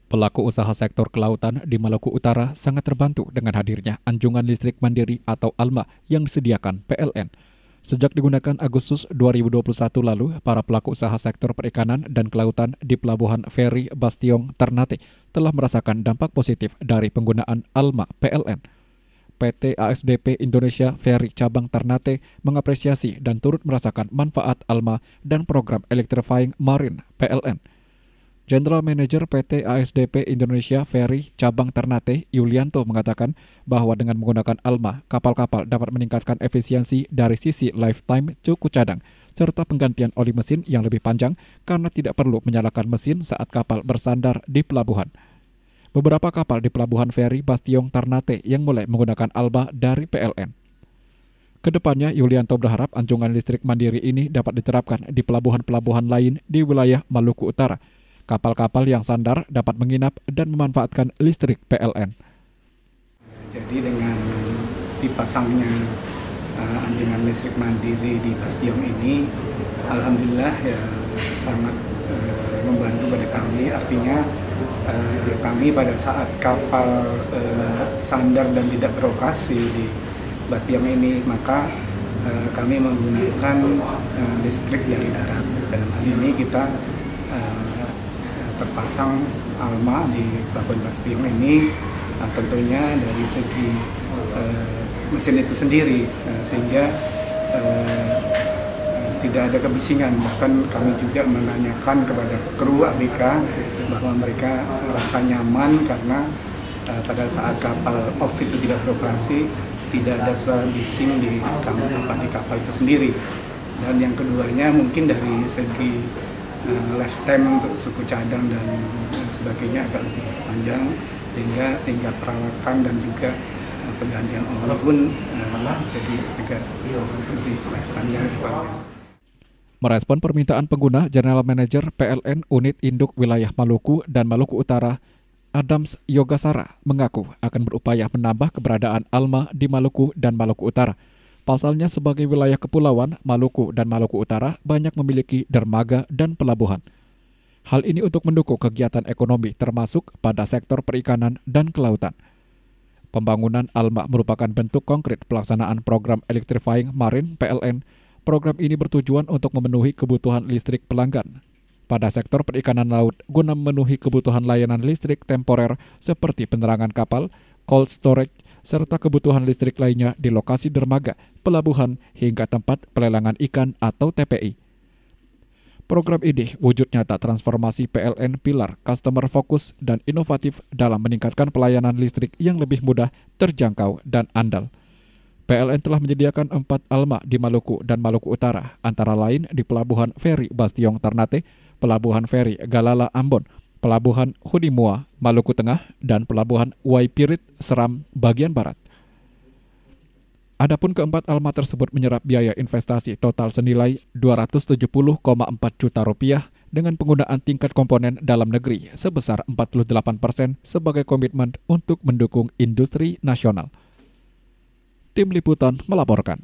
Pelaku usaha sektor kelautan di Maluku Utara sangat terbantu dengan hadirnya anjungan listrik mandiri atau ALMA yang disediakan PLN. Sejak digunakan Agustus 2021 lalu, para pelaku usaha sektor perikanan dan kelautan di Pelabuhan Feri Bastiong Ternate telah merasakan dampak positif dari penggunaan ALMA PLN. PT ASDP Indonesia Feri Cabang Ternate mengapresiasi dan turut merasakan manfaat ALMA dan program Electrifying Marine PLN. General Manager PT ASDP Indonesia Feri Cabang Ternate, Yulianto, mengatakan bahwa dengan menggunakan ALMA, kapal-kapal dapat meningkatkan efisiensi dari sisi lifetime cukup cadang, serta penggantian oli mesin yang lebih panjang karena tidak perlu menyalakan mesin saat kapal bersandar di pelabuhan. Beberapa kapal di Pelabuhan Feri Bastiong Ternate yang mulai menggunakan ALMA dari PLN. Kedepannya, Yulianto berharap anjungan listrik mandiri ini dapat diterapkan di pelabuhan-pelabuhan lain di wilayah Maluku Utara. Kapal-kapal yang sandar dapat menginap dan memanfaatkan listrik PLN. Jadi dengan dipasangnya anjungan listrik mandiri di Bastiong ini, alhamdulillah ya sangat membantu pada kami. Artinya kami pada saat kapal sandar dan tidak beroperasi di Bastiong ini, maka kami menggunakan listrik dari darat. Dalam hal ini kita terpasang ALMA di Pelabuhan Bastiong ini, tentunya dari segi mesin itu sendiri, sehingga tidak ada kebisingan. Bahkan kami juga menanyakan kepada kru ABK bahwa mereka rasa nyaman karena pada saat kapal off itu tidak beroperasi, tidak ada suara bising di kapal itu sendiri. Dan yang keduanya mungkin dari segi lifetime untuk suku cadang dan sebagainya agak lebih panjang, sehingga tingkat perawatan dan juga penggantian oli pun jadi agak lebih panjang. Merespon permintaan pengguna, General Manager PLN Unit Induk Wilayah Maluku dan Maluku Utara, Adams Yogasara, mengaku akan berupaya menambah keberadaan ALMA di Maluku dan Maluku Utara. Pasalnya, sebagai wilayah kepulauan, Maluku dan Maluku Utara banyak memiliki dermaga dan pelabuhan. Hal ini untuk mendukung kegiatan ekonomi termasuk pada sektor perikanan dan kelautan. Pembangunan ALMA merupakan bentuk konkret pelaksanaan program Electrifying Marine PLN. Program ini bertujuan untuk memenuhi kebutuhan listrik pelanggan pada sektor perikanan laut guna memenuhi kebutuhan layanan listrik temporer seperti penerangan kapal, cold storage, serta kebutuhan listrik lainnya di lokasi dermaga, pelabuhan, hingga tempat pelelangan ikan atau TPI. Program ini wujud nyata transformasi PLN pilar customer focus dan inovatif dalam meningkatkan pelayanan listrik yang lebih mudah, terjangkau, dan andal. PLN telah menyediakan 4 ALMA di Maluku dan Maluku Utara, antara lain di Pelabuhan Feri Bastiong Ternate, Pelabuhan Feri Galala Ambon, Pelabuhan Hunimua, Maluku Tengah, dan Pelabuhan Waipirit, Seram, bagian Barat. Adapun keempat ALMA tersebut menyerap biaya investasi total senilai Rp270,4 juta dengan penggunaan tingkat komponen dalam negeri sebesar 48% sebagai komitmen untuk mendukung industri nasional. Tim Liputan melaporkan.